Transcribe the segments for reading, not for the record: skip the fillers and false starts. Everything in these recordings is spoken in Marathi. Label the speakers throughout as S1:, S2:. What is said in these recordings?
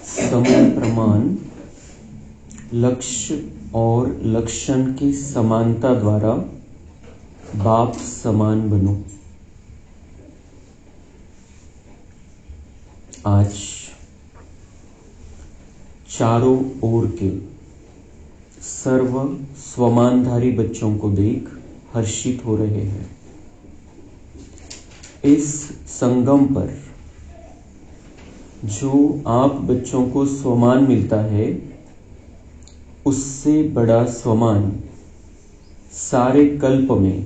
S1: समय प्रमाण लक्ष्य और लक्षण की समानता द्वारा बाप समान बनो। आज चारों ओर के सर्व स्वमानधारी बच्चों को देख हर्षित हो रहे हैं। इस संगम पर जो आप बच्चों को स्वमान मिलता है, उससे बड़ा स्वमान सारे कल्प में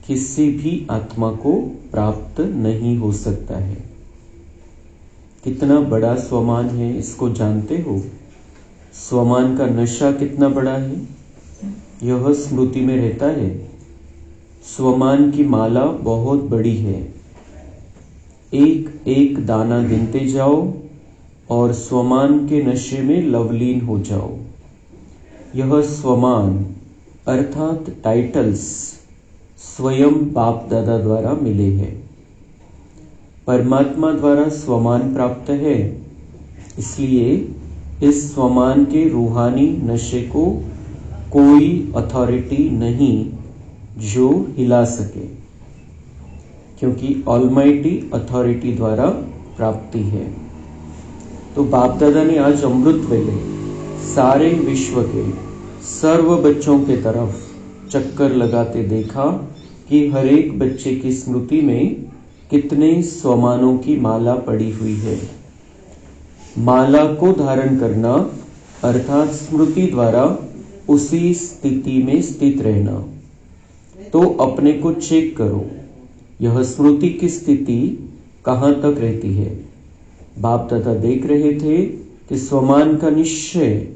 S1: किसी भी आत्मा को प्राप्त नहीं हो सकता है। कितना बड़ा स्वमान है, इसको जानते हो? स्वमान का नशा कितना बड़ा है, यह स्मृति में रहता है। स्वमान की माला बहुत बड़ी है। एक एक दाना गिनते जाओ और स्वमान के नशे में लवलीन हो जाओ। यह स्वमान अर्थात टाइटल्स स्वयं बाप दादा द्वारा मिले हैं। परमात्मा द्वारा स्वमान प्राप्त है, इसलिए इस स्वमान के रूहानी नशे को कोई अथॉरिटी नहीं जो हिला सके, क्योंकि ऑलमाइटी अथॉरिटी द्वारा प्राप्ति है। तो बाप दादा ने आज अमृत वेले सारे विश्व के सर्व बच्चों के तरफ चक्कर लगाते देखा कि हर एक बच्चे की स्मृति में कितने स्वमानों की माला पड़ी हुई है। माला को धारण करना अर्थात स्मृति द्वारा उसी स्थिति में स्थित रहना। तो अपने को चेक करो, यह स्मृति की स्थिति कहाँ तक रहती है। बाप दादा देख रहे थे कि स्वमान का निश्चय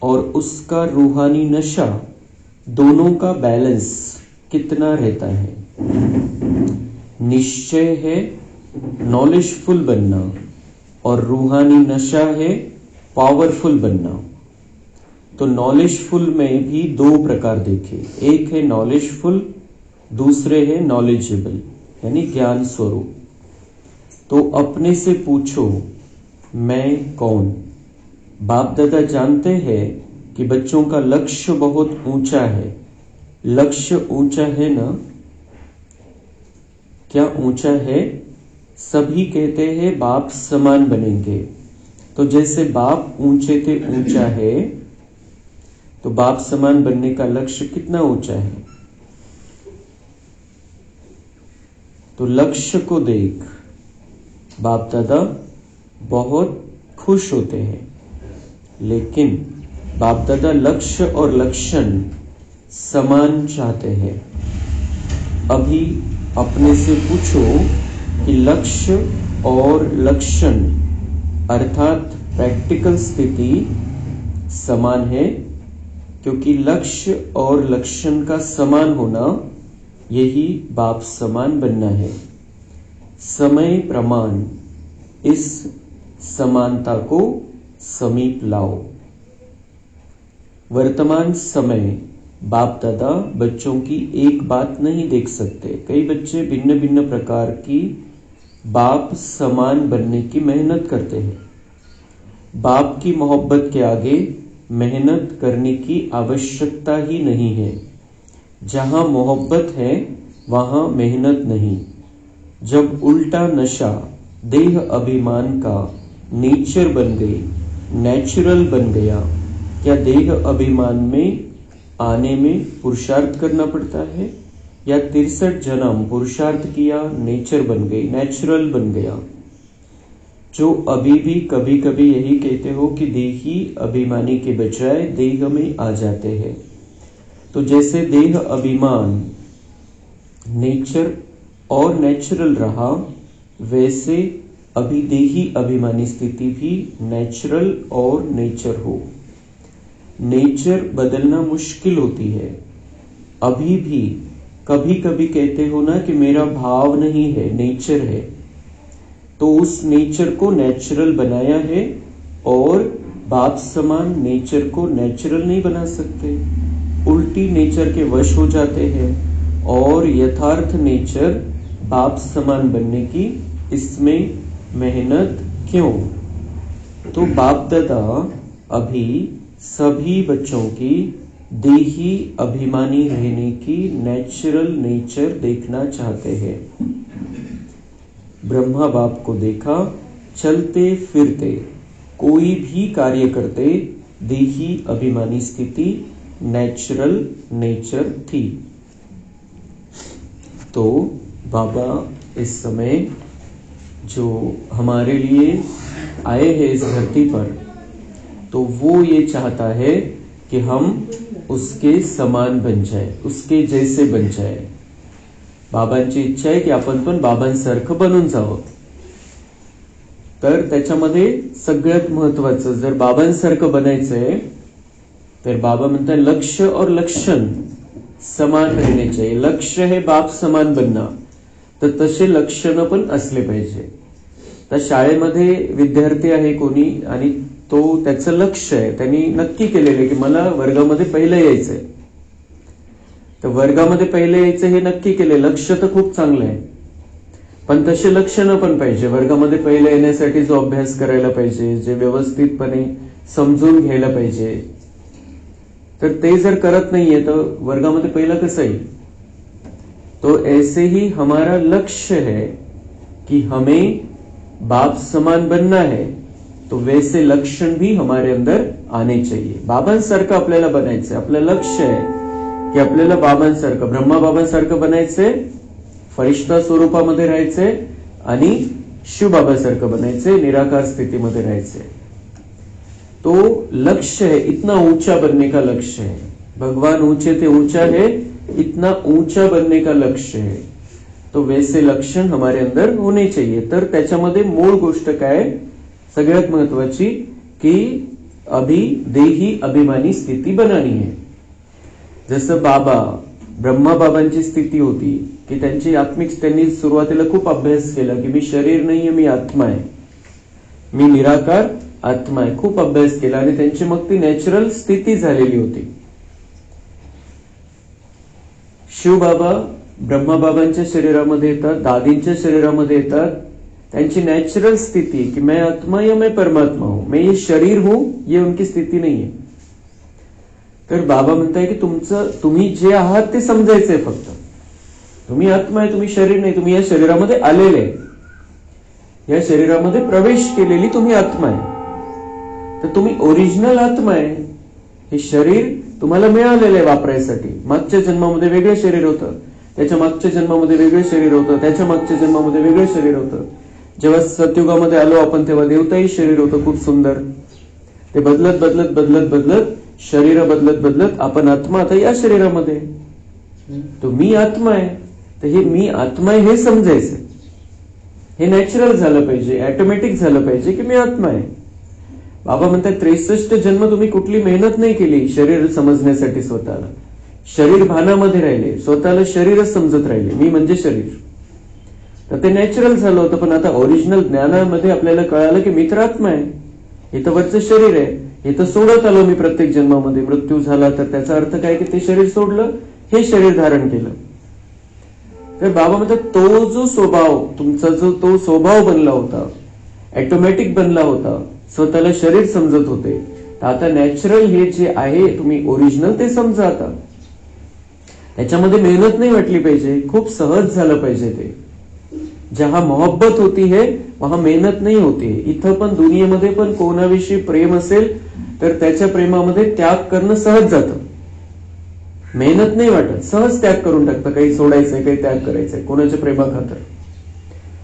S1: और उसका रूहानी नशा दोनों का बैलेंस कितना रहता है। निश्चय है नॉलेजफुल बनना और रूहानी नशा है पावरफुल बनना। तो नॉलेजफुल में भी दो प्रकार देखे, एक है नॉलेजफुल, दूसरे है नॉलेजेबल यानी ज्ञान स्वरूप। तो अपने से पूछो, मैं कौन? बाप दादा जानते हैं कि बच्चों का लक्ष्य बहुत ऊंचा है। लक्ष्य ऊंचा है ना? क्या ऊंचा है? सभी कहते हैं बाप समान बनेंगे। तो जैसे बाप ऊंचे थे ऊंचा है, तो बाप समान बनने का लक्ष्य कितना ऊंचा है? तो लक्ष्य को देख बाप दादा बहुत खुश होते हैं, लेकिन बाप दादा लक्ष्य और लक्षण समान चाहते हैं। अभी अपने से पूछो कि लक्ष्य और लक्षण अर्थात प्रैक्टिकल स्थिति समान है, क्योंकि लक्ष्य और लक्षण का समान होना यही बाप समान बनना है। समय प्रमाण इस समानता को समीप लाओ। वर्तमान समय बाप दादा बच्चों की एक बात नहीं देख सकते। कई बच्चे भिन्न भिन्न प्रकार की बाप समान बनने की मेहनत करते हैं। बाप की मोहब्बत के आगे मेहनत करने की आवश्यकता ही नहीं है। जहां मोहब्बत है वहां मेहनत नहीं। जब उल्टा नशा देह अभिमान का नेचर बन गई, नेचुरल बन गया, क्या देह अभिमान में आने में पुरुषार्थ करना पड़ता है, या 63 जन्म पुरुषार्थ किया, नेचर बन गई, नेचुरल बन गया? जो अभी भी कभी कभी यही कहते हो कि देही अभिमानी के बजाय देह में आ जाते हैं। तो जैसे देह अभिमान नेचर और नेचुरल रहा, वैसे अभी देही अभिमानी स्थिति भी नेचुरल और नेचर हो। नेचर बदलना मुश्किल होती है। अभी भी कभी कभी कहते हो ना कि मेरा भाव नहीं है, नेचर है। तो उस नेचर को नेचुरल बनाया है, और बाप समान नेचर को नेचुरल नहीं बना सकते। उल्टी नेचर के वश हो जाते हैं, और यथार्थ नेचर बाप समान बनने की इसमें मेहनत क्यों? तो बाप दादा अभी सभी बच्चों की देही अभिमानी रहने की नेचुरल नेचर देखना चाहते हैं। ब्रह्मा बाप को देखा, चलते फिरते कोई भी कार्य करते देही अभिमानी स्थिति नेचुरल नेचर थी। तो बाबा इस समय जो हमारे लिए आए हैं इस धरती पर, तो वो ये चाहता है कि हम उसके समान बन जाए, उसके जैसे बन जाए। बाबांची इच्छा आहे की आपण पण बाबांसारखं बनून जावं। तर त्याच्यामध्ये सगळ्यात महत्वाचं, जर बाबांसारखं बनायचंय तर बाबा म्हणतात लक्ष्य और लक्षण समान रहने चाहिए। लक्ष्य है बाप समान बनना, तर तसे लक्षण पण असले पाहिजे। तर शाळेमध्ये विद्यार्थी आहे कोणी आणि तो त्याचं लक्ष्य आहे, त्यांनी नक्की केलेलं की मला वर्गामध्ये पहिलं यायचंय, तर वर्गामध्ये पहिलं यायचं हे नक्की केले, लक्ष्य तर खूप चांगलं आहे, पण तसे लक्षणं पण पाहिजे। वर्गामध्ये पहिलं येण्यासाठी जो अभ्यास करायला पाहिजे, जे व्यवस्थितपणे समजून घ्यायला पाहिजे, तर ते जर करत नाहीये तर वर्गामध्ये पहिलं कसं येईल? तो ऐसे ही हमारा लक्ष्य है कि हमें बाप समान बनना है, तो वैसे लक्षण भी हमारे अंदर आने चाहिए। बाबांसारखं आपल्याला बनायचंय, आपलं लक्ष्य आहे की आपल्याला बाबांसारखं, ब्रह्मा बाबांसारखं बनायचंय, फरिश्ता स्वरूपामध्ये राहायचंय आणि शिव बाबासारखं बनायचंय, निराकार स्थितीमध्ये राहायचंय। तो लक्ष्य है, इतना ऊंचा बनने का लक्ष्य है। भगवान ऊंचे थे, ऊंचा है, इतना ऊंचा बनने का लक्ष्य है, तो वैसे लक्षण हमारे अंदर होने चाहिए। तर त्याच्यामध्ये मूळ गोष्ट काय, सगळ्यात महत्वाची की अभी देही अभिमानी स्थिती बनानी है। जसं बाबा ब्रह्मा बाबांची स्थिती होती की त्यांची आत्मिक, त्यांनी सुरुवातीला खूप अभ्यास केला की मी शरीर नाहीये, मी आत्मा आहे, मी निराकार आत्मा आहे, खूप अभ्यास केला आणि त्यांची मग ती नॅचरल स्थिती झालेली होती। शिवबाबा ब्रह्माबाबांच्या शरीरामध्ये येतात, दादींच्या शरीरामध्ये येतात, त्यांची नॅचरल स्थिती कि मैं आत्मा या मैं परमात्मा हूं, मैं ये शरीर हूं, ये उनकी स्थिती नाही आहे। तर बाबा म्हणताय की तुम्ही जे आहात ते समजायचंय, फक्त तुम्ही आत्मा आहे, तुम्ही शरीर नाही, तुम्ही या शरीरामध्ये आलेले, या शरीरामध्ये प्रवेश केलेली तुम्ही आत्मा आहे, तर तुम्ही ओरिजिनल आत्मा आहे। हे शरीर तुम्हाला मिळालेलं आहे वापरायसाठी। मागच्या जन्मामध्ये वेगळं शरीर होतं, त्याच्या मागच्या जन्मामध्ये वेगळं शरीर होतं, त्याच्या मागच्या जन्मामध्ये वेगळं शरीर होतं। जेव्हा सतयुगामध्ये आलो आपण तेव्हा देवताही शरीर होतं खूप सुंदर, ते बदलत बदलत बदलत बदलत शरीर बदलत बदलत आपण आत्मा आता या शरीरामध्ये, तो मी आत्मा आहे। तर हे मी आत्मा आहे हे समजायचं, हे नॅचरल झालं पाहिजे, ऑटोमॅटिक झालं पाहिजे की मी आत्मा आहे। बाबा म्हणतात 63 जन्म तुम्ही कुठली मेहनत नाही केली शरीर समजण्यासाठी, स्वतःला शरीर भानामध्ये राहिले, स्वतःला शरीरच समजत राहिले, मी म्हणजे शरीर, तर ते नॅचरल झालं होतं। पण आता ओरिजिनल ज्ञानामध्ये आपल्याला कळालं की मी तर आत्मा आहे, हे तर वरचं शरीर आहे, हे तर सोडत आलो मी प्रत्येक जन्मामध्ये। मृत्यू झाला तर त्याचा अर्थ काय की ते शरीर सोडलं, हे शरीर धारण केलं। तर बाबा म्हणतात तो जो स्वभाव तुमचा, जो तो स्वभाव बनला होता, ऑटोमॅटिक बनला होता, स्वतःला शरीर समजत होते, तर आता नॅचरल हे जे आहे तुम्ही ओरिजिनल ते समजा। आता त्याच्यामध्ये मेहनत नाही वाटली पाहिजे, खूप सहज झालं पाहिजे। ते जहां मोहब्बत होती है वहां मेहनत नाही होती है। इथं पण दुनियेमध्ये पण कोणाविषयी प्रेम असेल तर त्याच्या प्रेमामध्ये त्याग करणं सहज जातं, मेहनत नाही वाटत, सहज त्याग करून टाकतं, काही सोडायचंय, काही त्याग करायचंय कोणाच्या प्रेमाखातर,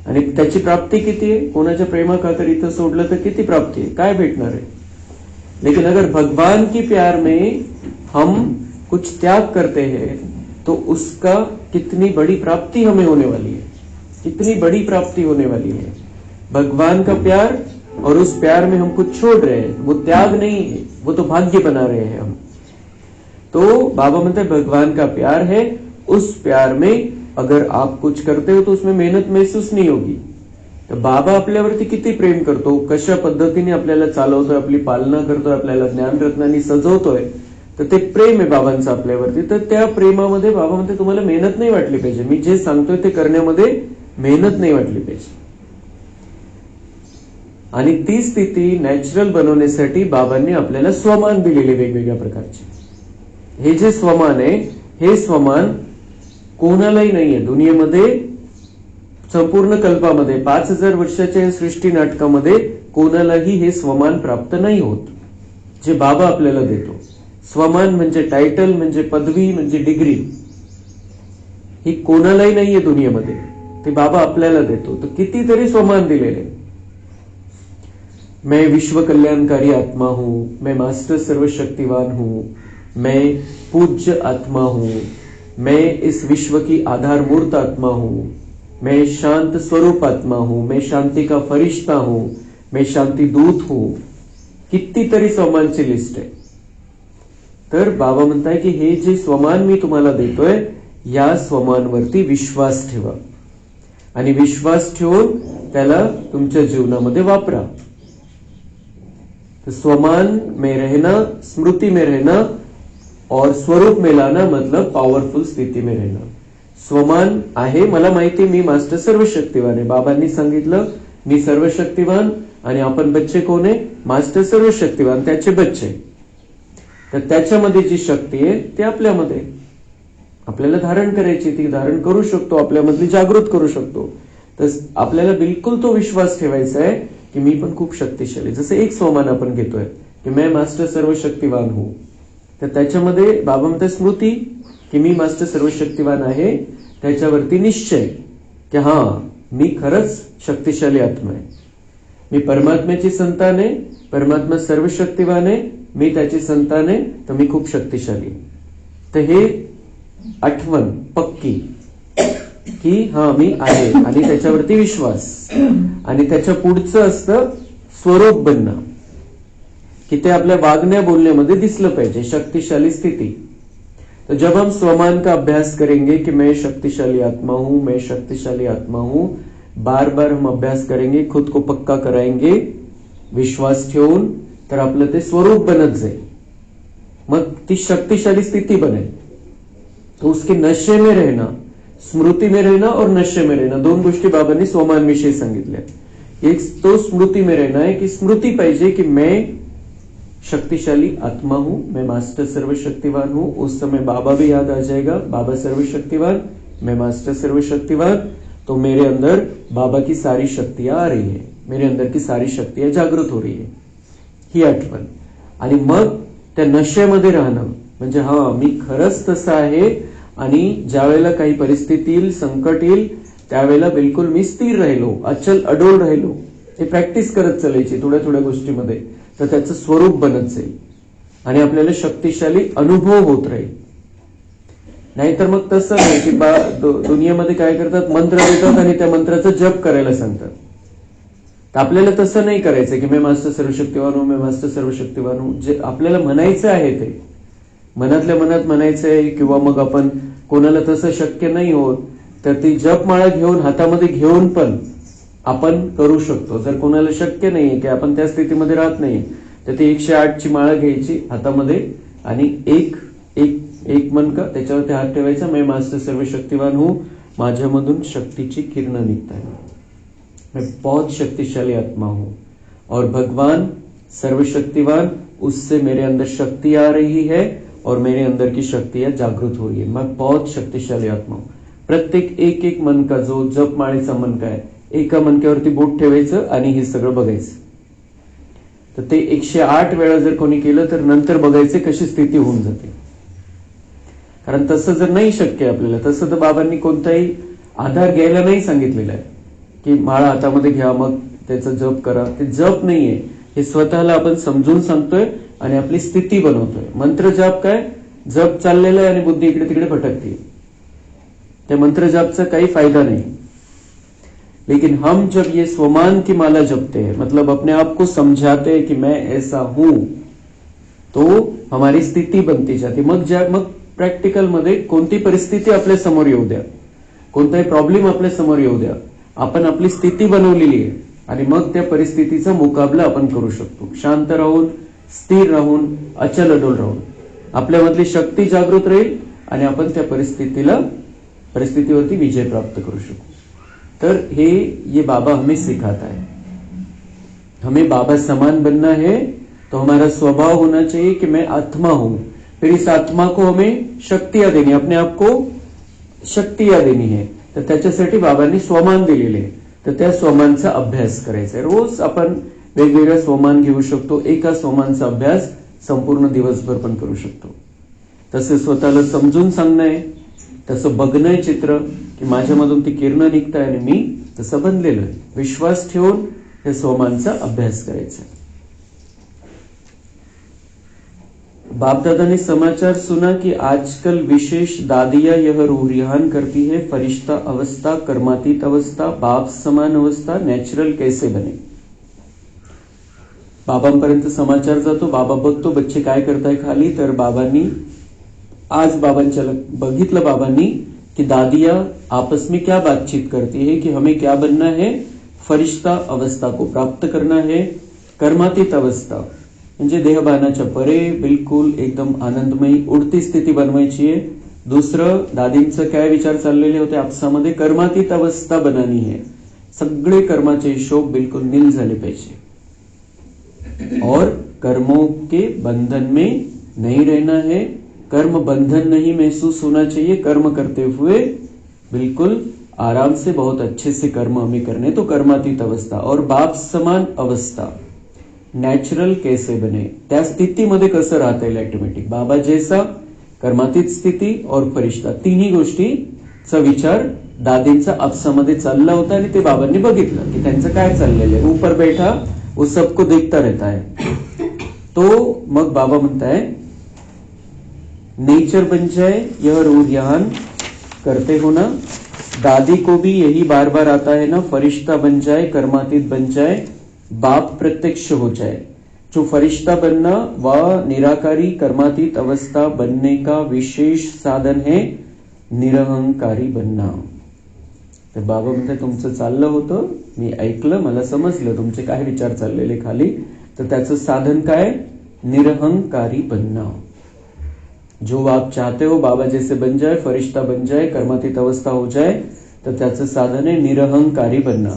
S1: आणि त्याची प्राप्ती किती आहे, कोणाच्या प्रेमाखातर इथं सोडलं तर किती प्राप्ती आहे, काय भेटणार आहे। लेकिन अगर भगवान की प्यार में हम कुछ त्याग करते हैं तो उसका कितनी बड़ी प्राप्ति हमें होने वाली है, कितनी बड़ी प्राप्ति होने वाली है। भगवान का प्यार और उस प्यार में हम कुछ छोड़ रहे हैं, वो त्याग नहीं है, वो तो भाग्य बना रहे हैं हम। तो बाबा म्हणते भगवान का प्यार है, उस प्यार में अगर आप कुछ करते हो तो उसमें मेहनत महसूस नहीं होगी। तर बाबा आपल्यावरती किती प्रेम करतो, कशा पद्धतीने आपल्याला चालवतोय, आपली पालना करतोय, आपल्याला ज्ञानरत्नांनी सजवतोय, तर ते प्रेम आहे बाबांचं आपल्यावरती। तर त्या प्रेमामध्ये बाबा म्हणते तुम्हाला मेहनत नाही वाटली पाहिजे, मी जे सांगतोय ते करण्यामध्ये मेहनत नाही वाटली पाहिजे। आणि ती स्थिती नॅचरल बनवण्यासाठी बाबांनी आपल्याला स्वमान दिलेले वेगवेगळ्या प्रकारचे. हे जे स्वमान आहे, हे स्वमान कोणालाही नाहीये दुनियेमध्ये. संपूर्ण कल्पामध्ये 5000 वर्षाच्या सृष्टी नाटकामध्ये कोणालाही हे स्वमान प्राप्त नाही होत, जे बाबा आपल्याला देतो. स्वमान म्हणजे टायटल, म्हणजे पदवी, म्हणजे डिग्री. ही कोणालाही नाहीये दुनियेमध्ये, ते बाबा आपल्याला देतो. तर कितीतरी स्वमान दिलेले. मैं विश्व कल्याणकारी आत्मा हूं, मैं मास्टर सर्वशक्तिवान हूं, मैं पूज्य आत्मा हूं, मैं इस विश्व की आधारमूर्त आत्मा हूं, मैं शांत स्वरूप आत्मा हूं, मैं शांति का फरिश्ता हूं, मैं शांति दूत हूं. कितीतरी स्वमानची लिस्ट आहे. तर बाबा म्हणताय की हे जे स्वमान मी तुम्हाला देतोय, या स्वमानवरती विश्वास ठेवा आणि विश्वास ठेवून त्याला तुमच्या जीवनामध्ये वापरा. तो स्वमान में रहना, स्मृति में रहना और स्वरूप में लाना मतलब पॉवरफुल स्थिती में रहना. स्वमान आहे, मला माहिती मी मास्टर सर्वशक्तिवान आहे. बाबांनी सांगितलं मी सर्वशक्तिवान आणि आपण बच्चे कोण आहे? मास्टर सर्वशक्तिवान, त्याचे बच्चे. तर त्याच्यामध्ये जी शक्ती आहे ते आपल्यामध्ये, आपल्याला धारण करायची, ती धारण करू शकतो, आपल्यामधली जागृत करू शकतो. तर आपल्याला बिलकुल तो विश्वास ठेवायचा आहे की मी पण खूप शक्तिशाली. जसं एक स्वमान आपण घेतोय की मैं मास्टर सर्वशक्तिवान हूं, तर त्याच्यामध्ये बाबा म्हणतात स्मृती की मी मास्टर सर्वशक्तिवान आहे, त्याच्यावरती निश्चय की हा मी खरंच शक्तिशाली आत्मा आहे. मी परमात्म्याची संतान आहे, परमात्मा सर्वशक्तिवान आहे, मी त्याची संतान आहे, तर मी खूप शक्तिशाली. तर हे आठवण पक्की की हा मी आहे आणि त्याच्यावरती विश्वास. आणि त्याच्या पुढचं असतं स्वरूप बनणं, कि ते आपल्या वागण्या बोलण्यामध्ये दिसलं पाहिजे, शक्तिशाली स्थिती. तो जब हम स्वमान का अभ्यास करेंगे कि मैं शक्तिशाली आत्मा हूं, मैं शक्तिशाली आत्मा हूं, बार बार हम अभ्यास करेंगे, खुद को पक्का कराएंगे विश्वास ठेवून, तर आपलं ते स्वरूप बनत जाईल. मग ती शक्तिशाली स्थिती बनेल. तो उसके नशे में रहना, स्मृती में रहना और नशे में रहना, दोन गोष्टी बाबांनी स्वमान विषयी सांगितल्या. एक तो स्मृती में रहना है कि स्मृती पाहिजे की मैं शक्तिशाली आत्मा हूं, मैं मास्टर सर्वशक्तिवान हूं. उस समय बाबा भी याद आ जाएगा, बाबा सर्वशक्तिवान, मैं मास्टर सर्वशक्तिवान. तो मेरे अंदर बाबा की सारी शक्तियां आ रही है, मेरे अंदर की सारी शक्तियां जागृत हो रही है, ही आठवण. आणि मग त्या नशेमध्ये राहणं म्हणजे हा मी खरंच तसं आहे आणि ज्या वेळेला काही परिस्थिती येईल, संकट येईल, त्यावेळेला बिलकुल मी स्थिर राहिलो, अचल अडोल राहिलो. हे प्रॅक्टिस करत चालायची थोड्या थोड्या गोष्टीमध्ये, तर त्याचं स्वरूप बनत जाईल आणि आपल्याला शक्तिशाली अनुभव होत राहील. नाहीतर मग तसं नाही की दुनियेमध्ये काय करतात, मंत्र देतात आणि त्या मंत्राचा जप करायला सांगतात. तर आपल्याला तसं नाही करायचं की मी मास्टर सर्वशक्तिवान हूं, मी मास्टर सर्वशक्तिवान हूं. जे आपल्याला म्हणायचं आहे ते मनातल्या मनात म्हणायचं आहे. किंवा मग आपण कोणाला तसं शक्य नाही होत तर ती जपमाळा घेऊन हातामध्ये घेऊन पण आपण करू शकतो. जर कोणाला शक्य नाहीये की आपण त्या स्थितीमध्ये राहत नाही, तर ती 108 ची माळा घ्यायची हातामध्ये आणि एक मनका त्याच्यावरती हात ठेवायचा. मैं मास्टर सर्वशक्तिवान हूं, माझ्यामधून शक्तीची किरण निघतात, मैं बहुत शक्तिशाली आत्मा हूं और भगवान सर्वशक्तिवान, उससे मेरे अंदर शक्ति आ रही है और मेरे अंदर की शक्तियां जागृत हो रही है. मैं बहुत शक्तिशाली आत्मा हूं. प्रत्येक एक मनका जो जपमाळेचा मनका आहे, एका मनक्यावरती बोट ठेवायचं आणि हे सगळं बघायचं. तर ते 108 वेळा जर कोणी केलं तर नंतर बघायचे कशी स्थिती होऊन जाते. कारण तसं जर नाही शक्य आपल्याला, तसं तर बाबांनी कोणताही आधार घ्यायला नाही सांगितलेला आहे की माळा हातामध्ये घ्या मग त्याचा जप करा. ते जप नाहीये, हे स्वतःला आपण समजून सांगतोय आणि आपली स्थिती बनवतोय. मंत्र जाप काय, जप चाललेला आहे आणि बुद्धी इकडे तिकडे भटकते, त्या मंत्र जापचा काही फायदा नहीं. लेकिन हम जब ये स्वमान की माला जपते हैं, मतलब अपने आप को समझाते हैं कि मैं ऐसा हूं, तो हमारी स्थिती बनती जाते. मग प्रॅक्टिकल मध्ये कोणती परिस्थिती आपल्या समोर येऊ द्या, कोणताही प्रॉब्लेम आपल्या समोर येऊ द्या, आपण आपली स्थिती बनवलेली आहे आणि मग त्या परिस्थितीचा मुकाबला आपण करू शकतो. शांत राहून, स्थिर राहून, अचल अडोल राहून आपल्यामधली शक्ती जागृत राहील आणि आपण त्या परिस्थितीवरती विजय प्राप्त करू शकू. तर हे बाबा हमें सिखाता है. हमें बाबा समान बनना है तो हमारा स्वभाव होना चाहिए कि मैं आत्मा हूं, फिर इस आत्मा को हमें शक्तियां देनी, अपने आप को शक्तियां देनी है. तर त्याच्यासाठी बाबांनी स्वमान दिलेले, तर त्या स्वमानचा अभ्यास करायचा आहे. रोज आपण वेगवेगळ्या स्वमान घेऊ शकतो. एका स्वमानचा अभ्यास संपूर्ण दिवसभर पण करू शकतो. तसे स्वतःला समजून सांगणं आहे, तसं बघणं आहे चित्र की माझ्यामधून ती किरण निघत आहे आणि मी तसं बनलेलं आहे. विश्वास ठेवून हे स्वमानचा अभ्यास करायचा. बाप दादा ने समाचार सुना कि आजकल विशेष दादियां यह रूह-रिहान करती है. फरिश्ता अवस्था, कर्मातीत अवस्था, बाप समान अवस्था नॅचरल कैसे बने. बाबांपर्यंत समाचार जातो. बाबा बघतो बच्चे काय करताय खाली. तर बाबांनी आज बघितलं बाबांनी कि दादिया आपस में क्या बातचीत करती है कि हमें क्या बनना है. फरिश्ता अवस्था को प्राप्त करना है. कर्मातीत अवस्था म्हणजे देहभानाच्या परे बिलकुल एकदम आनंदमयी उडती स्थिती बनवायची आहे. दुसरं दादींचं काय विचार चाललेले होते आपसामध्ये, कर्मातीत अवस्था बनानी है. सगळे कर्माचे हिशोब बिलकुल नील झाले पाहिजे और कर्मों के बंधन में नहीं रहना है. कर्म बंधन नहीं महसूस होना चाहिए. कर्म करते हुए बिल्कुल आराम से बहुत अच्छे से कर्म हमें करने. तो कर्मातीत अवस्था और बाप समान अवस्था नॅचरल कैसे बने. त्या स्थितीमध्ये कसं राहता येईल ऑटोमॅटिक. बाबा जैसा कर्मातीत स्थिती और फरिश्ता तिन्ही गोष्टीचा विचार दादींचा आपसामध्ये चालला होता आणि ते बाबांनी बघितलं की त्यांचं काय चाललेलं आहे. ऊपर बैठा वो सबको देखता रहता है. तो मग बाबा म्हणताय नेचर बन जाए यह रूह-रिहान करते हो ना. दादी को भी यही बार बार आता है ना. फरिश्ता बन जाए, कर्मातीत बन जाए, बाप प्रत्यक्ष हो जाए. जो फरिश्ता बनना वह निराकारी कर्मातीत अवस्था बनने का विशेष साधन है. निरहंकारी बनना. तर बाबा म्हणतात तुमचं चाललं होतं, मी ऐकलं, मला समजलं तुमचे काय विचार चाललेले खाली. तर त्याचं साधन काय, निरहंकारी बनना. जो आप चाहते हो बाबा जैसे बन जाए, फरिश्ता बन जाए, कर्मातीत अवस्था हो जाए, तर त्याचं साधन है निरहंकारी बनना.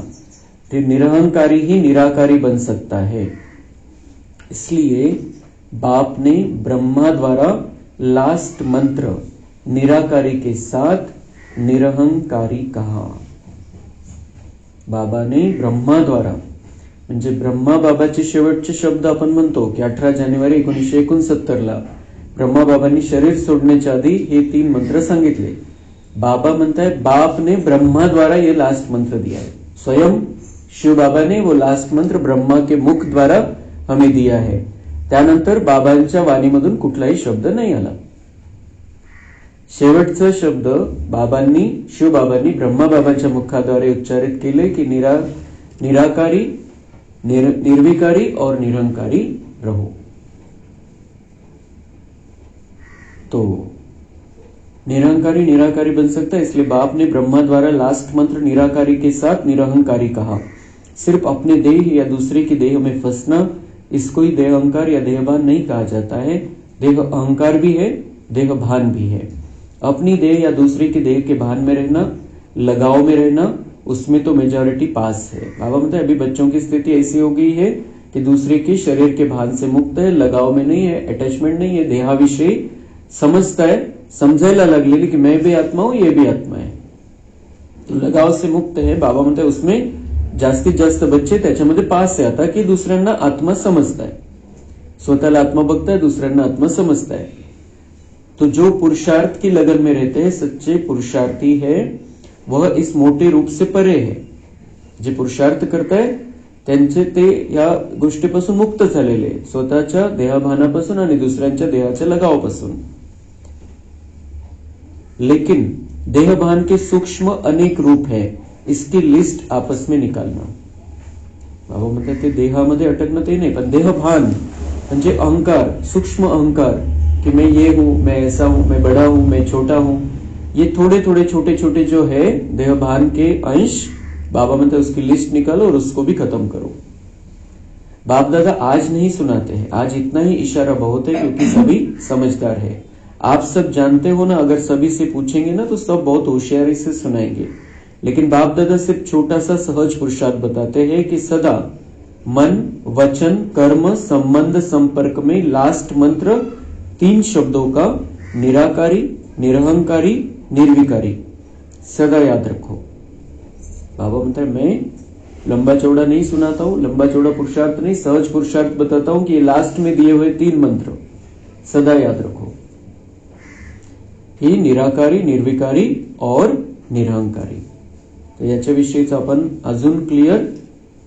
S1: ते निरहंकारी ही निराकारी बन सकता है. इसलिए बाप ने ब्रह्मा द्वारा लास्ट मंत्र निराकारी के साथ निरहंकारी कहा. बाबा ने ब्रह्मा द्वारा म्हणजे ब्रह्मा बाबाचे शेवटचे शब्द आपण म्हणतो की 18 जानेवारी 1969 ब्रह्मा बाबांनी शरीर सोडण्याच्या आधी हे 3 मंत्र सांगितले. बाबा म्हणताय बाप ने ब्रह्मा द्वारा ये लास्ट मंत्र दिया है. स्वयं शिव बाबा ने वो लास्ट मंत्र ब्रह्मा के मुख द्वारा हमें दिया है. त्यानंतर बाबांच्या वाणीमधून कुठलाही शब्द नाही आला. शेवटचा शब्द बाबांनी शिव बाबांनी ब्रह्मा बाबांच्या मुखाद्वारे उच्चारित केले की निराकारी, निर्विकारी और निरंकारी रहो. तो निरंकारी निराकारी बन सकता है. इसलिए बाप ने ब्रह्मा द्वारा लास्ट मंत्र निराकारी के साथ निरहंकारी कहा. सिर्फ अपने देह या दूसरे की देह में फंसना, इसको ही देह अहंकार या देहभान नहीं कहा जाता है. देह अहंकार भी है, देह भान भी है. अपनी देह या दूसरे की देह के भान में रहना, लगाव में रहना, उसमें तो मेजॉरिटी पास है. बाबा मतलब अभी बच्चों की स्थिति ऐसी हो गई है कि दूसरे के शरीर के भान से मुक्त है, लगाव में नहीं है, अटैचमेंट नहीं है, देहाविषयी समझता है, समझायला लागलेली की मैं भी आत्मा हूं, ये भी आत्मा है, तो लगाव से मुक्त है. बाबा म्हणते उसमें जास्तीत जास्त बच्चे त्याच्यामध्ये पास आहे आता की दुसऱ्यांना आत्मा समजताय, स्वतःला आत्मा बघताय, दुसऱ्यांना आत्मा समजताय. तो जो पुरुषार्थ की लगन में रहते हैं, सच्चे पुरुषार्थी है, वह इस मोटे रूप से परे है. जे पुरुषार्थ करताय त्यांचे ते या गोष्टीपासून मुक्त झालेले, स्वतःच्या देहभानापासून आणि दुसऱ्यांच्या देहाच्या लगावापासून. लेकिन देहभान के सूक्ष्म अनेक रूप है, इसकी लिस्ट आपस में निकालना. बाबा म्हणतात ते देहामध्ये अटकणं ते नाही, पण देहभान म्हणजे अहंकार, सूक्ष्म अहंकार कि मैं ये हूं, मैं ऐसा हूं, मैं बड़ा हूं, मैं छोटा हूं, ये थोड़े थोड़े छोटे छोटे जो है देहभान के अंश, बाबा म्हणते उसकी लिस्ट निकालो और उसको भी खत्म करो. बाप दादा आज नहीं सुनाते हैं, आज इतना ही इशारा बहुत है क्योंकि सभी समझदार है. आप सब जानते हो ना, अगर सभी से पूछेंगे ना तो सब बहुत होशियारी से सुनाएंगे. लेकिन बाप दादा सिर्फ छोटा सा सहज पुरुषार्थ बताते हैं कि सदा मन, वचन, कर्म, संबंध, संपर्क में लास्ट मंत्र 3 शब्दों का निराकारी, निरहंकारी, निर्विकारी सदा याद रखो। बाबा मतलब मैं लंबा चौड़ा नहीं सुनाता हूं, लंबा चौड़ा पुरुषार्थ नहीं, सहज पुरुषार्थ बताता हूं कि ये लास्ट में दिए हुए 3 मंत्र सदा याद रखो। ही निराकारी, निर्विकारी और निरहंकारी। तर याच्याविषयीच आपण अजून क्लिअर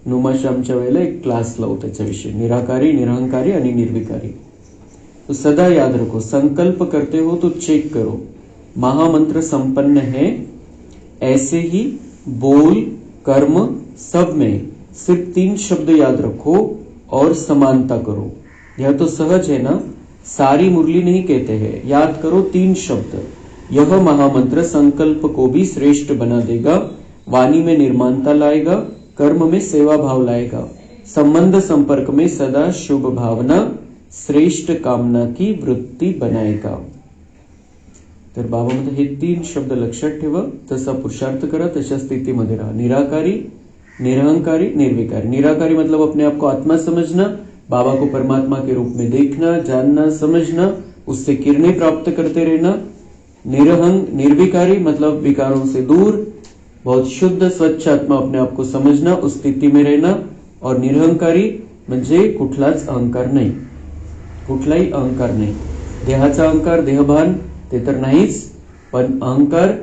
S1: नुमाशामच्या वेळेला एक क्लास लावू त्याच्याविषयी, निराकारी, निरहंकारी आणि निर्विकारी। तो सदा याद रखो। संकल्प करते हो तो चेक करो महामंत्र संपन्न है, ऐसे ही बोल, कर्म सब में सिर्फ 3 शब्द याद रखो और समानता करो। यह तो सहज है ना, सारी मुरली नहीं कहते हैं, याद करो 3 शब्द। यह महामंत्र संकल्प को भी श्रेष्ठ बना देगा, वाणी में निर्माणता लाएगा, कर्म में सेवा भाव लाएगा, संबंध संपर्क में सदा शुभ भावना, श्रेष्ठ कामना की वृत्ती बनाएगा। तर बाबा म्हणतात हे 3 शब्द लक्षात ठेवा, तसा पुरुषार्थ करा, तशा स्थितीमध्ये राहा। निराकारी, निरहंकारी, निर्विकारी। निराकारी मतलब अपने आप को आत्मा समझना, बाबा को परमात्मा के रूप में देखना, जानना, समझना, उससे किरणें प्राप्त करते रहना। निर्विकारी मतलब विकारों से दूर, बहुत शुद्ध स्वच्छ आत्मा अपने आप को समझना, उस स्थिती में रहना। और निरहंकारी म्हणजे कुठलाच अहंकार नाही, कुठलाही अहंकार नाही। देहाचा अहंकार, देहभान ते तर नाहीच, पण अहंकार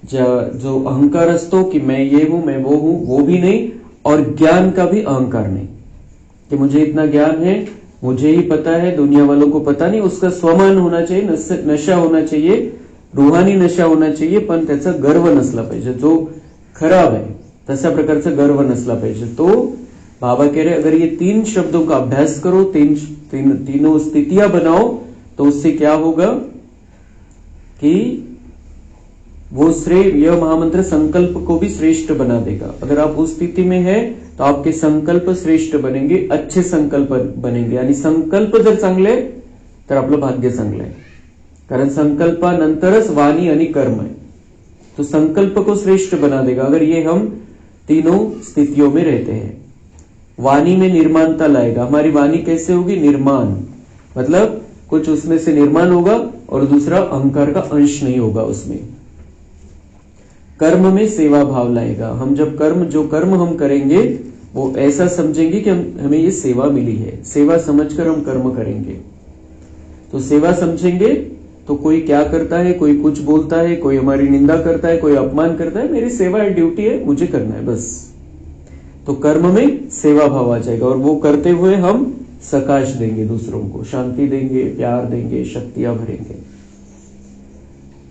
S1: जो अहंकार असतो कि मैं ये हूं, मैं वो हूं, वो भी नहीं। और ज्ञान का भी अहंकार नहीं कि मुझे इतना ज्ञान है, मुझे ही पता है, दुनिया वालों को पता नहीं। उसका स्वमान होना चाहिए, नशा होना चाहिए, रूहानी नशा होना चाहिए, पण त्याचा गर्व नसला पाहिजे। जो खराब है तशा प्रकारचा गर्व नसला पाहिजे। तो बाबा कह रहे अगर ये 3 शब्दों का अभ्यास करो, तीनों स्थितियां बनाओ, तो उससे क्या होगा कि वो यह महामंत्र संकल्प को भी श्रेष्ठ बना देगा। अगर आप उस स्थिति में है तो आपके संकल्प श्रेष्ठ बनेंगे, अच्छे संकल्प बनेंगे। आणि संकल्प जर चांगले तर आपलं भाग्य चांगलं आहे, कारण संकल्पानंतरच वाणी आणि कर्म है। तो संकल्प को श्रेष्ठ बना देगा अगर ये हम तीनों स्थितियों में रहते हैं। वाणी में निर्माणता लाएगा। हमारी वाणी कैसे होगी? निर्माण मतलब कुछ उसमें से निर्माण होगा और दूसरा अहंकार का अंश नहीं होगा उसमें। कर्म में सेवा भाव लाएगा। हम जब जो कर्म हम करेंगे वो ऐसा समझेंगे कि हमें ये सेवा मिली है, सेवा समझकर हम कर्म करेंगे। तो सेवा समझेंगे तो कोई क्या करता है, कोई कुछ बोलता है, कोई हमारी निंदा करता है, कोई अपमान करता है, मेरी सेवा है, ड्यूटी है, मुझे करना है बस। तो कर्म में सेवा भाव आ जाएगा और वो करते हुए हम सकाश देंगे, दूसरों को शांति देंगे, प्यार देंगे, शक्तियां भरेंगे।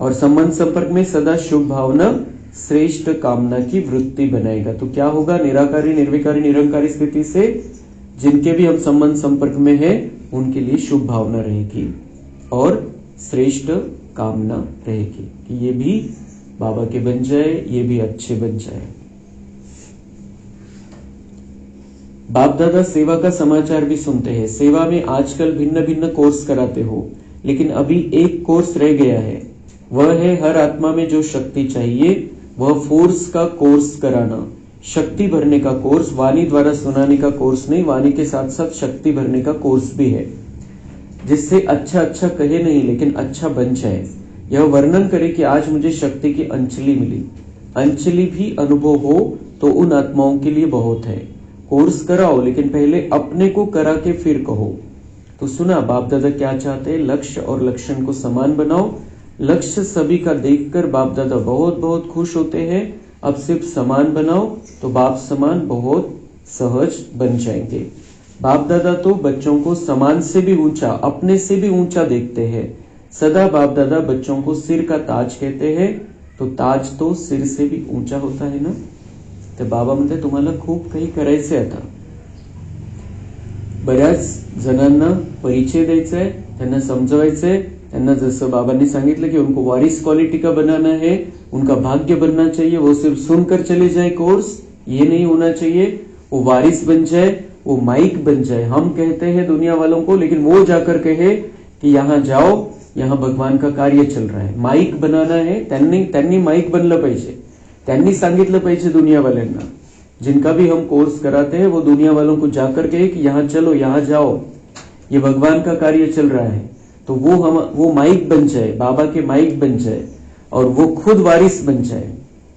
S1: और संबंध संपर्क में सदा शुभ भावना, श्रेष्ठ कामना की वृत्ति बनाएगा। तो क्या होगा? निराकारी, निर्विकारी, निरंकारी स्थिति से जिनके भी हम संबंध संपर्क में हैं उनके लिए शुभ भावना रहेगी और श्रेष्ठ कामना रहेगी कि ये भी बाबा के बन जाए, ये भी अच्छे बन जाए। बाप दादा सेवा का समाचार भी सुनते हैं। सेवा में आजकल भिन्न भिन्न कोर्स कराते हो, लेकिन अभी एक कोर्स रह गया है, वह है हर आत्मा में जो शक्ति चाहिए वह फोर्स का कोर्स कराना। शक्ति भरने का कोर्स, वाणी द्वारा सुनाने का कोर्स नहीं, वाणी के साथ साथ शक्ति भरने का कोर्स भी है, जिससे अच्छा अच्छा कहे नहीं लेकिन अच्छा बन जाए। यह वर्णन करे कि आज मुझे शक्ति की अंजलि मिली। अंजलि भी अनुभव हो तो उन आत्माओं के लिए बहुत है। कोर्स कराओ लेकिन पहले अपने को करा के फिर कहो। तो सुना बाप दादा क्या चाहते हैं? लक्ष्य और लक्षण को समान बनाओ। लक्ष्य सभी का देखकर बाप दादा बहुत बहुत खुश होते हैं। अब सिर्फ समान बनाओ तो बाप समान बहुत सहज बन जाएंगे। बाप दादा तो बच्चों को समान से भी ऊंचा, अपने से भी ऊंचा देखते हैं। सदा बाप दादा बच्चों को सिर का ताज कहते हैं, तो ताज तो सिर से भी ऊंचा होता है ना। तर बाबा म्हणते तुम्हाला खूप काही करायचंय आता। बऱ्याच जणांना परिचय द्यायचा है, त्यांना समजवायचंय, त्यांना जसं बाबांनी सांगितलं कि उनको वारिस क्वालिटी का बनाना है, उनका भाग्य बनना चाहिए। वो सिर्फ सुनकर चले जाए कोर्स, ये नहीं होना चाहिए। वो वारिस बन जाए, वो माइक बन जाए। हम कहते हैं दुनिया वालों को, लेकिन वो जाकर कहे कि यहां जाओ, यहां भगवान का कार्य चल रहा है। माइक बनाना है, त्यांनी माइक बनलं पाहिजे, त्यांनी सांगितलं पाहिजे दुनियावाल्यांना जिनका भी हम कोर्स कराते हैं वो दुनिया वालों को जाकर के कि यहाँ चलो, यहाँ जाओ, ये भगवान का कार्य चल रहा है, तो वो माइक बन जाए, बाबा के माइक बन जाए और वो खुद वारिस बन जाए,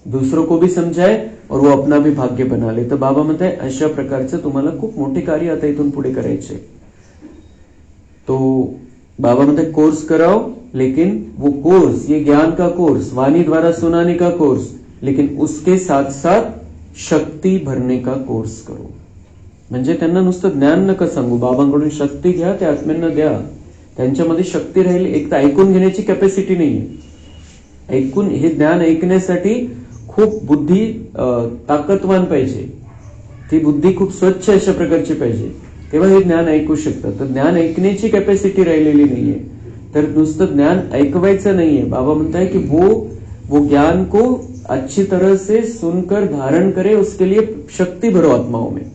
S1: दुसरों को भी समजाए और वो अपना भी भाग्य बना ले. तर बाबा म्हणताय अशा प्रकारचं तुम्हाला खूप मोठे कार्य आता इथून पुढे करायचे. तो बाबा म्हणताय कोर्स कराओ, लेकिन वो कोर्स, ये ज्ञान का कोर्स, वाणी द्वारा सुनाने का कोर्स, लेकिन उसके साथ साथ शक्ती भरने का कोर्स करो. म्हणजे त्यांना नुसतं ज्ञान नका सांगू, बाबांकडून शक्ती घ्या, त्या आत्म्यांना द्या. त्यांच्यामध्ये शक्ती राहील. एक तर ऐकून घेण्याची कॅपॅसिटी नाहीये. ऐकून हे ज्ञान ऐकण्यासाठी खूप बुद्धी ताकदवान पाहिजे. ती बुद्धी खूप स्वच्छ अशा प्रकारची पाहिजे, तेव्हा हे ज्ञान ऐकू शकतात. तर ज्ञान ऐकण्याची कॅपॅसिटी राहिलेली नाहीये. तर नुसतं ज्ञान ऐकवायचं नाहीये. बाबा म्हणताय की वो ज्ञान को अच्छी तरह से सुनकर धारण करे, उसके लिए शक्ति भरो आत्माओं में.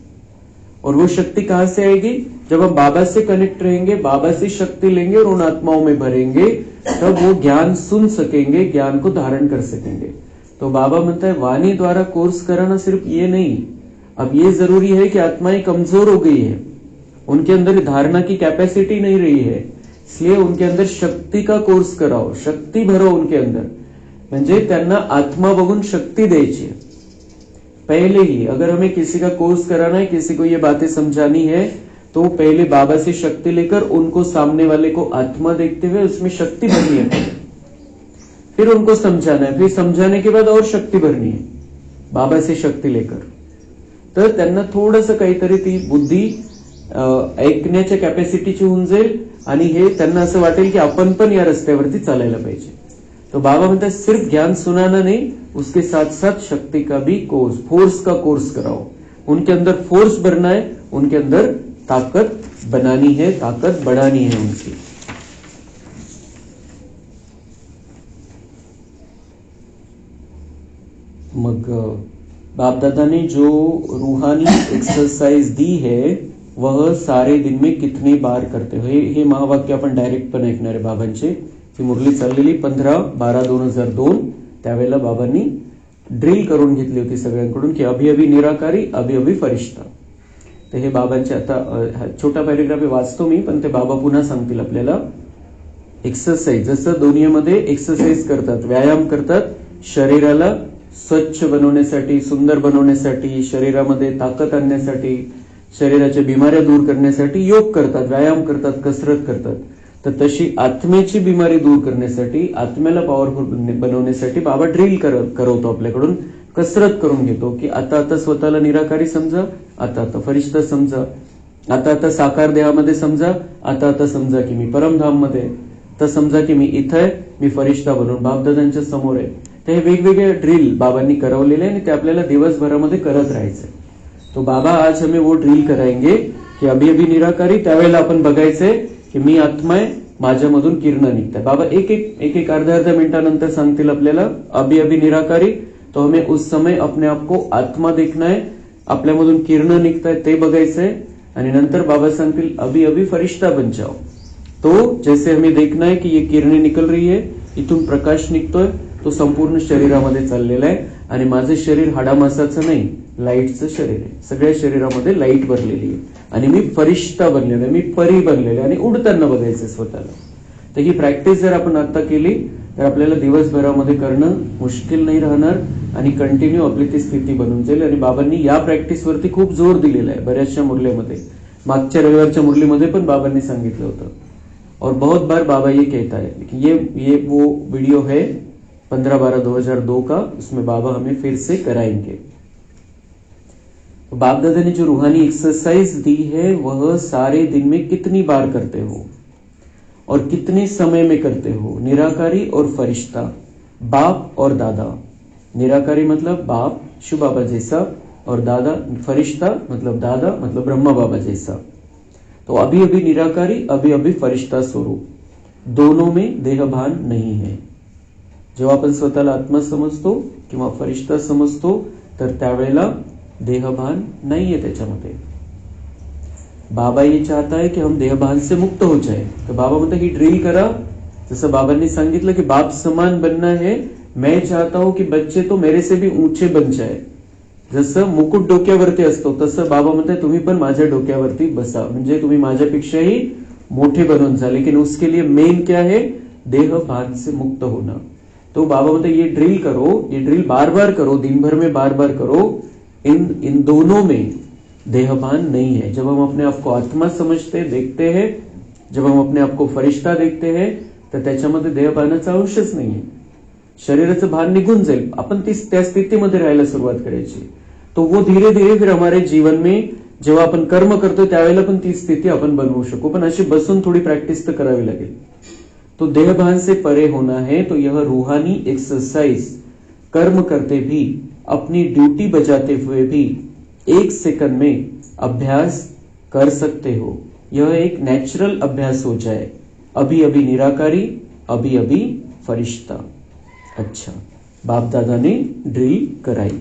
S1: और वो शक्ति कहां से आएगी? जब हम बाबा से कनेक्ट रहेंगे, बाबा से शक्ति लेंगे और उन आत्माओं में भरेंगे, तब वो ज्ञान सुन सकेंगे, ज्ञान को धारण कर सकेंगे. तो बाबा म्हणता है वाणी द्वारा कोर्स कराना सिर्फ ये नहीं, अब ये जरूरी है कि आत्माएं कमजोर हो गई है, उनके अंदर धारणा की कैपेसिटी नहीं रही है, इसलिए उनके अंदर शक्ति का कोर्स कराओ, शक्ति भरो उनके अंदर. म्हणजे त्यांना आत्मा बघून शक्ति द्यायची. पहले ही अगर हमें किसी का कोर्स कराना है, किसी को ये बातें समझानी है, तो पहले बाबा से शक्ति लेकर उनको सामने वाले को आत्मा देखते हुए उसमें शक्ति भरनी है. फिर उनको समझाना है, फिर समझाने के बाद और शक्ति भरनी है बाबा से शक्ति लेकर. तर त्यांना थोडंसं काहीतरी ती बुद्धी ऐकण्याच्या कॅपॅसिटीची होऊन जाईल आणि हे त्यांना असं वाटेल की आपण पण या रस्त्यावरती चालायला पाहिजे. तो बाबा म्हणतात सिर्फ ज्ञान सुनाना नहीं, उसके साथ साथ शक्ति का भी कोर्स, फोर्स का कोर्स कराओ. उनके अंदर फोर्स भरना है, उनके अंदर ताकत बनानी है, ताकत बढ़ानी है उनकी. मग बाप दादा ने जो रूहानी एक्सरसाइज दी है वह सारे दिन में कितनी बार करते हो. हे महावाक्य आपण डायरेक्ट पण ऐकणार आहे बाबांचे. ती मुरली चाललेली 15/12/2002 त्यावेळेला बाबांनी ड्रिल करून घेतली होती सगळ्यांकडून की अभी अभी निराकारी, अभी अभी फरिश्ता. तर हे बाबांचे आता छोटा पॅरेग्राफ वाचतो मी, पण ते बाबा पुन्हा सांगतील आपल्याला. एक्सरसाइज जसं दुनियेमध्ये एक्सरसाइज करतात, व्यायाम करतात, शरीराला स्वच्छ बनवण्यासाठी, सुंदर बनवण्यासाठी, शरीरामध्ये ताकद आणण्यासाठी, शरीराच्या बिमाऱ्या दूर करण्यासाठी योग करतात, व्यायाम करतात, कसरत करतात. तर तशी आत्म्याची बिमारी दूर करण्यासाठी, आत्म्याला पॉवरफुल बनवण्यासाठी बाबा ड्रिल करवतो आपल्याकडून, कसरत करून घेतो की आता स्वतःला निराकारी समजा, आता फरिश्ता समजा, आता साकार देहामध्ये समजा, आता समजा की मी परमधाम मध्ये, तर समजा की मी इथं आहे, मी फरिश्ता बनून बापदादांच्या समोर आहे. ते वेगवेगळे ड्रिल बाबांनी करवलेले आणि ते आपल्याला दिवसभरामध्ये करत राहायचं. तो बाबा आज हमें वो ड्रिल कराएंगे की अभी अभी निराकारी, त्यावेळेला आपण बघायचंय की मी आत्मा आहे, माझ्यामधून किरण निघतात. बाबा एक अर्धा मिनिटानंतर सांगतील आपल्याला अभी अभी निराकारी. तो हमें उस समय अपने आप को आत्मा देखना है, आपल्यामधून किरण निघतायत ते बघायचंय. आणि नंतर बाबा सांगतील अभी अभी फरिश्ता बन जाओ. तो जैसे हमें देखना है की ये किरणे निकल रही है, इथून प्रकाश निघतोय, तो संपूर्ण शरीरामध्ये चाललेला आहे आणि माझं शरीर हाडामासाचं नाही, लाईटचं शरीर आहे. सगळ्या शरीरामध्ये लाईट भरलेली आहे आणि मी फरिश्ता बनलेलो आहे, मी परी बनलेलो आहे आणि उडताना बघायचं स्वतःला. तर ही प्रॅक्टिस जर आपण आता केली तर आपल्याला दिवसभरामध्ये करणं मुश्किल नाही राहणार आणि कंटिन्यू आपली ती स्थिती बनून जाईल. आणि बाबांनी या प्रॅक्टिसवरती खूप जोर दिलेला आहे बऱ्याचशा मुरलीमध्ये. मागच्या रविवारच्या मुरलीमध्ये पण बाबांनी सांगितलं होतं. और बहुत बार बाबा ये कहता है कि ये वो वीडियो है 15/12/2002 का, उसमें बाबा हमें फिर से कराएंगे. बाप दादा ने जो रूहानी एक्सरसाइज दी है वह सारे दिन में कितनी बार करते हो और कितने समय में करते हो. निराकारी और फरिश्ता, बाप और दादा. निराकारी मतलब बाप शिव बाबा जैसा, और दादा फरिश्ता मतलब दादा मतलब ब्रह्मा बाबा जैसा. तो अभी अभी निराकारी, अभी अभी फरिश्ता स्वरूप, दोनों में देहभान नहीं है. जेव्हा आपण स्वतःला आत्मा समजतो किंवा फरिश्ता समजतो तर त्यावेळेला देहभान नाहीये त्याच्यामध्ये. बाबा ये चाहता है कि हम देहभान से मुक्त हो जाए. तो बाबा म्हणतात ही ड्रिल करा. जसं बाबांनी सांगितलं की बाप समान बनना है, मैं चाहता हूं कि बच्चे तो मेरे से भी ऊंचे बन जाए. जसं मुकुट डोक्यावरती असतो तसं बाबा म्हणतात तुम्ही पण माझ्या डोक्यावरती बसा, म्हणजे तुम्ही माझ्यापेक्षाही मोठे बनून जा, लेकिन उसके लिए मेन क्या है, देह भान से मुक्त होना। तो बाबा म्हणते ये ड्रिल करो, ये ड्रिल बार बार करो, दिन भर में बार बार करो। इन दोनों में देहभान नहीं है। जब हम अपने आप को आत्मा समजते देखते हैं, जब हम अपने आप को फरिश्ता देखते हैं, तर त्याच्यामध्ये देहभानाचा अंशच नाहीये। शरीराचं भान निघून जाईल, आपण त्या स्थितीमध्ये राहायला सुरुवात करायची। तो वो धीरे धीरे फिर हमारे जीवन में जेव्हा आपण कर्म करतो त्यावेळेला पण ती स्थिती आपण बनवू शकू, पण अशी बसून थोडी प्रॅक्टिस तर करावी लागेल। तो देहभान से परे होना है, तो यह रूहानी एक्सरसाइज कर्म करते भी, अपनी ड्यूटी बजाते हुए भी 1 सेकंड में अभ्यास कर सकते हो। यह एक नेचुरल अभ्यास हो जाए, अभी अभी निराकारी, अभी अभी फरिश्ता। अच्छा, बाप दादा ने ड्रिल कराई।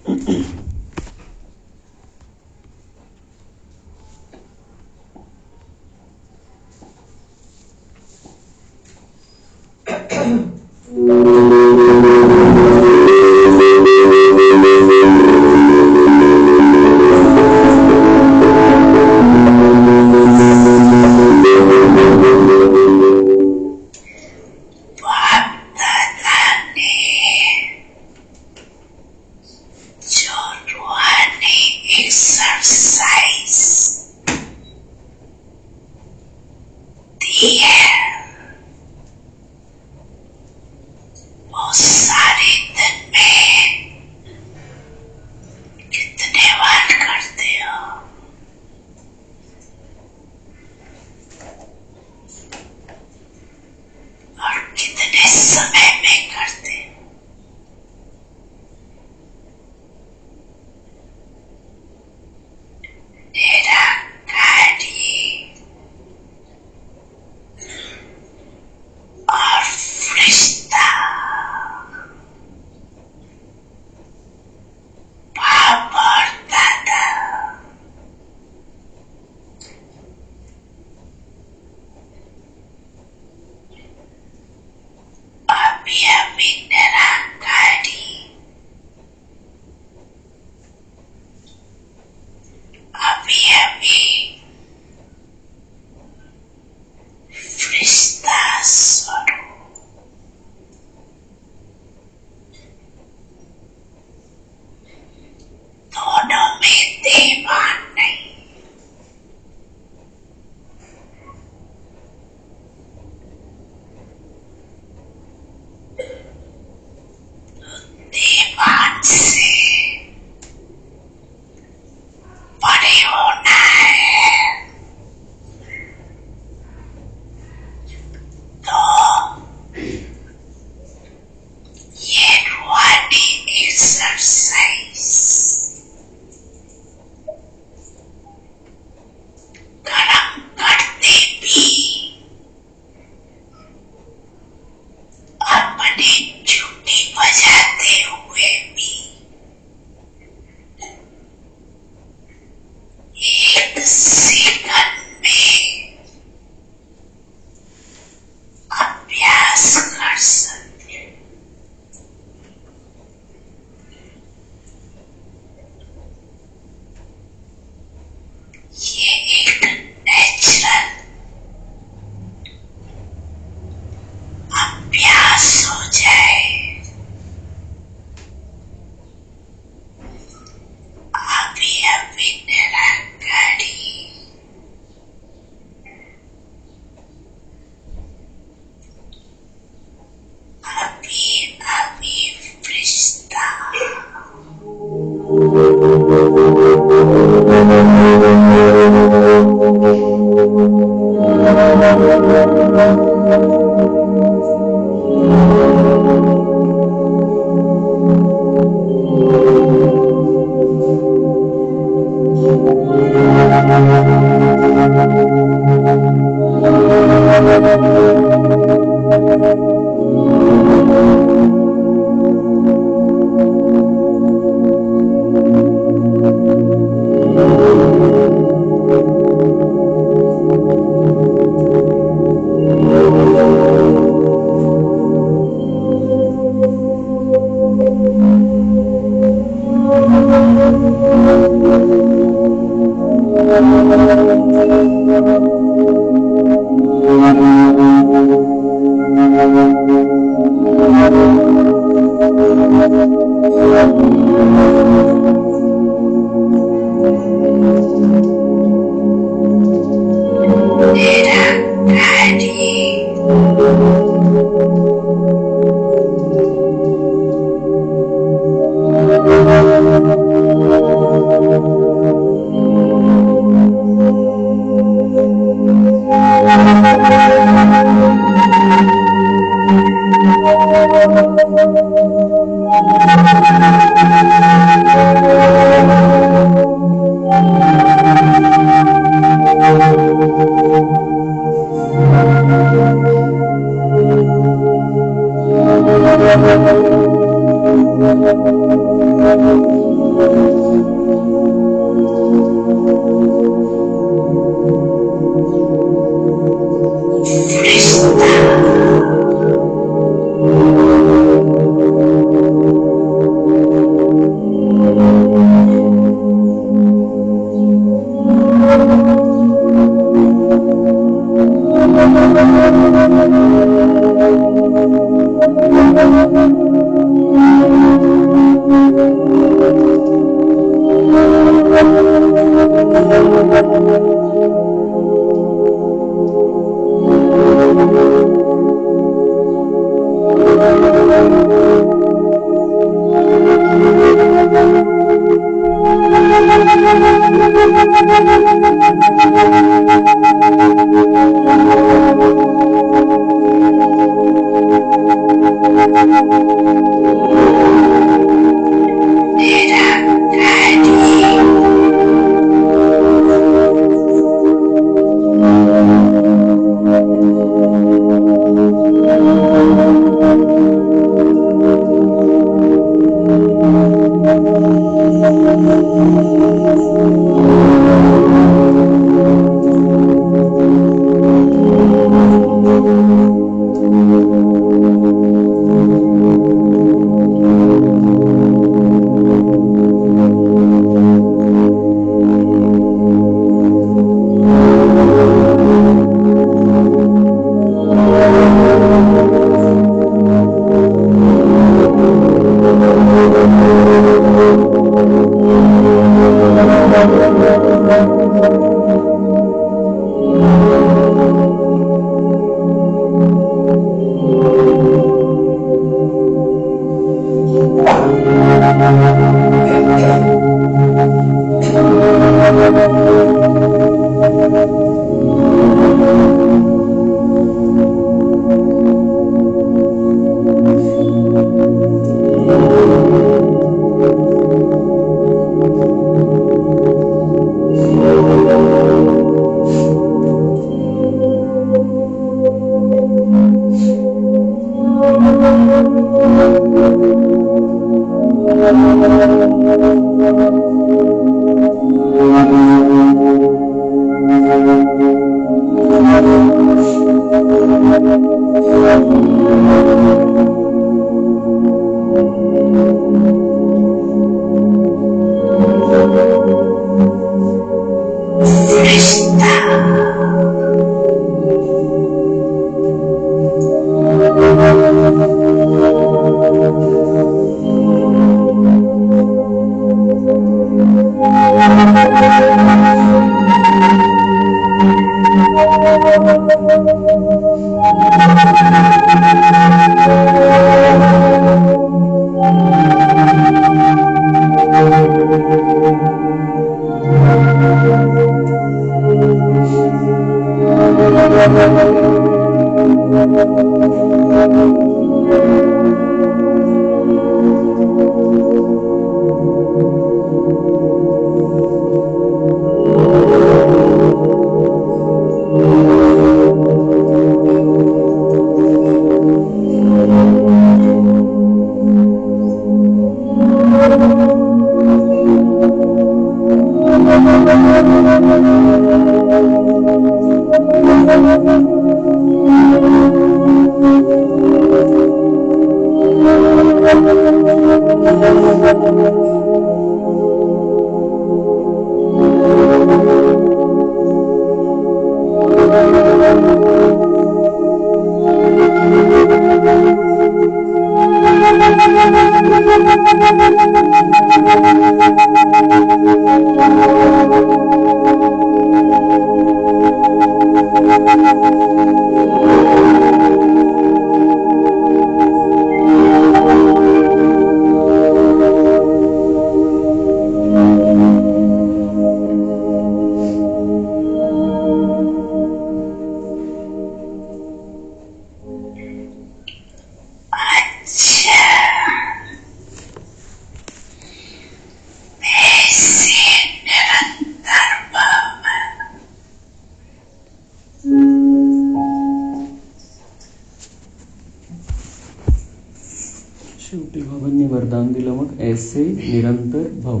S1: शेवटी बाबांनी वरदान दिलं मग ऐसे निरंतर भव,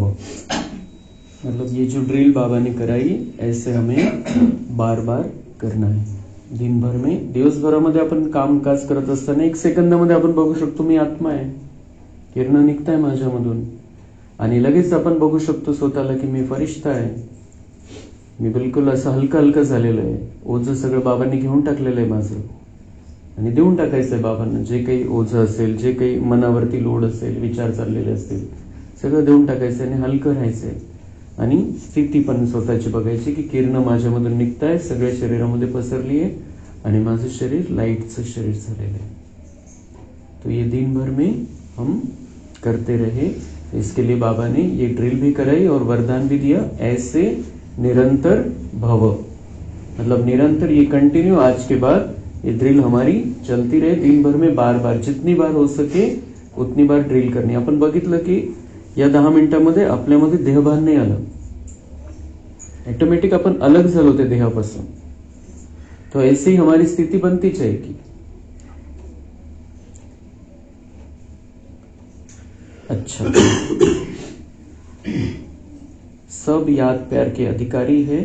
S1: मतलब ये जो ड्रिल बाबा ने कराई ऐसे हमें बार बार करना है दिन भर में. दिवसभरामध्ये आपण कामकाज करत असताना 1 सेकंदामध्ये आपण बघू शकतो मी आत्मा आहे, किरण निघताय माझ्यामधून, आणि लगेच आपण बघू शकतो स्वतःला की मी फरिश्ता आहे. मी बिलकुल असं हलकं हलकं झालेलं आहे. ओझं सगळं बाबांनी घेऊन टाकलेलं आहे माझं, आणि देऊन टाकायचंय बाबांना. जे काही ओझं असेल, जे काही मनावरती लोड असेल, विचार चाललेले असतील, सगळं देऊन टाकायचंय आणि हलकं राहायचंय. आणि स्थिती पण स्वतःची बघायची की किरण माझ्यामधून निघताय, सगळ्या शरीरामध्ये पसरली आहे आणि माझं शरीर लाईटचं शरीर झालेलं आहे. तो ये दिन भर में हम करते रहे. इसके लिए बाबा ने ये ड्रिल भी कराई और वरदान भी दिया, ऐसे निरंतर भव, मतलब निरंतर ये कंटिन्यू आज के बाद ये ड्रिल हमारी चलती रहे दिन भर में, बार बार जितनी बार हो सके उतनी बार ड्रिल करनी. आपण बघितलं की या 10 मिनिटांमध्ये आपल्यामध्ये देहभान नाही आलं, ऑटोमेटिक अपन अलग झालो ते देहापासून. तो ऐसी हमारी स्थिति बनती जाएगी. अच्छा, सब याद प्यार के अधिकारी है,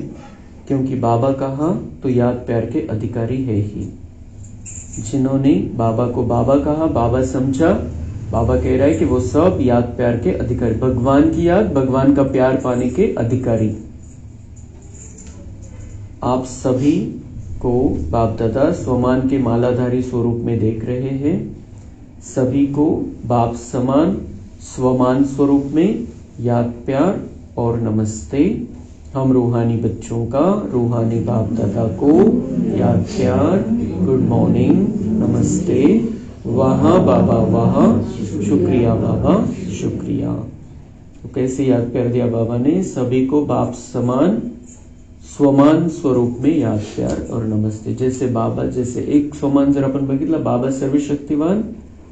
S1: क्योंकि बाबा कहा तो याद प्यार के अधिकारी है ही. जिन्होंने बाबा को बाबा कहा, बाबा समझा, बाबा कह रहा है कि वो सब याद प्यार के अधिकारी, भगवान की याद, भगवान का प्यार पाने के अधिकारी. आप सभी को बाप दादा स्वमान के मालाधारी स्वरूप में देख रहे हैं. सभी को बाप समान स्वमान स्वरूप में याद प्यार और नमस्ते. हम रूहानी बच्चों का रूहानी बाप दादा को याद प्यार, गुड मॉर्निंग, नमस्ते, वहाँ बाबा वहाँ, शुक्रिया बाबा शुक्रिया. तो कैसे याद प्यार दिया बाबा ने? सभी को बाप समान स्वमान स्वरूप में याद प्यार और नमस्ते. जैसे बाबा, जैसे एक स्वमान जर आपण बघितलं, बाबा सर्वशक्तिवान,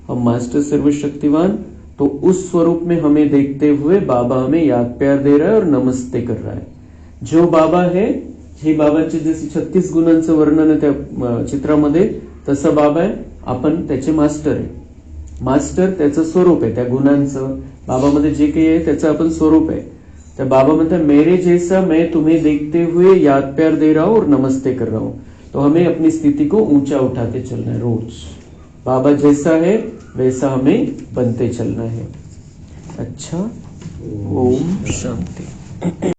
S1: हम मास्टर सर्वशक्तिवान, तो उस स्वरूप में हमें देखते हुए बाबा हमें याद प्यार दे रहा है और नमस्ते कर रहा है. जो बाबा है, हे बाबांचे जसे 36 गुणांचं वर्णन आहे त्या चित्रामध्ये, तसं बाबा आहे, आपण त्याचे मास्टर आहे. मास्टर त्याचं स्वरूप आहे, त्या गुणांचं बाबामध्ये जे काही आहे त्याचं आपण स्वरूप आहे. त्या बाबा म्हणता मेरे जैसा मैं तुम्हें देखते हुए याद प्यार दे रहा हूं और नमस्ते कर रहा हूं. तो हमें अपनी स्थिति को ऊंचा उठाते चलना है रोज. बाबा जैसा है वैसा हमें बनते चलना है. अच्छा, ओम शांति.